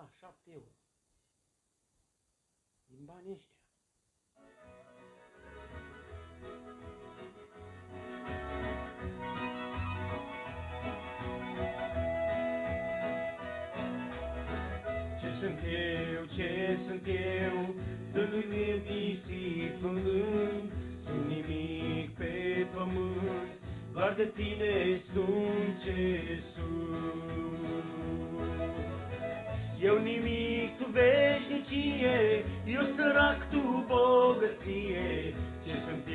Da, 7 € din banii ăștia. Ce sunt eu, să nu ne nisipă, sunt nimic pe pământ, doar de tine sunt ce sunt. Eu nimic, tu veșnicie, eu sărac, tu bogăție. Ce sunt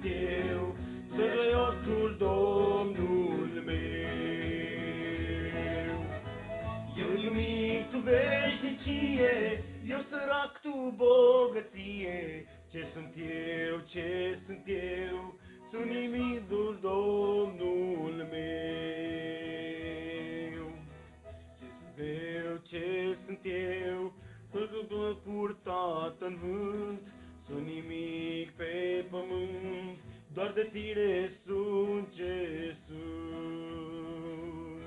eu, sărăiosul Domnul meu. Eu nimic, tu veșnicie, eu sărac, tu bogăție. Ce sunt eu, sunt nimicul Domnul meu. Ce sunt eu, tot purtat în vânt, sunt nimic pe pământ, doar de tine sunt ce sunt.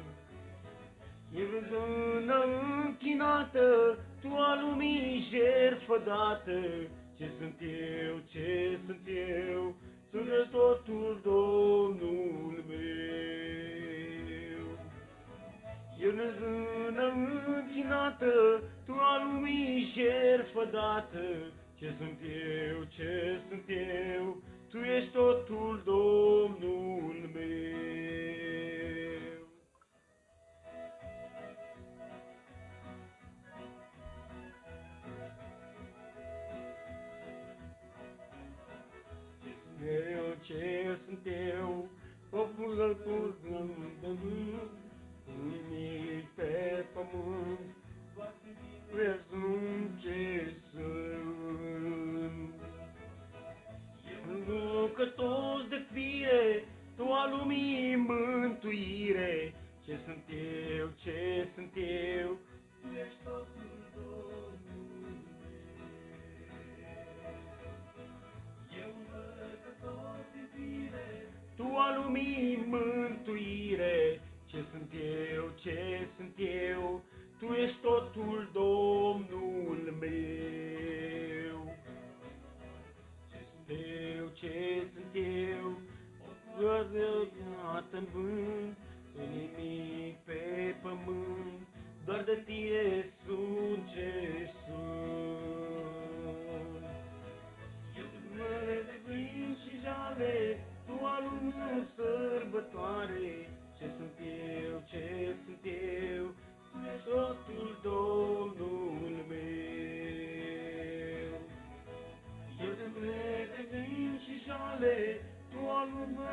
E rândână închinată, tu a lumii jertfă dată. Ce sunt eu, sunt totul Domnul meu. E rândână închinată, tu a lumii jertfă dată. Ce sunt eu, tu ești totul Domnul meu. Ce sunt eu, popul purtând nimic pe pământ, presupun ce sunt. Lucrător de fire, tu a lumii mântuire. Ce sunt eu, tu ești totul Domnul meu. Eu lucrător de fire, tu a lumii mântuire. Ce sunt eu, tu ești totul Domnul meu. Ce sunt eu, o răzăgat în vânt, sunt nimic pe pământ, doar de tine sunt ce sunt. Eu mare de vânt și jale, tu a lumii sărbătoare. Ce sunt eu, tu ești totul Domnul meu. Eu de plec de vin și jale, tu a lumii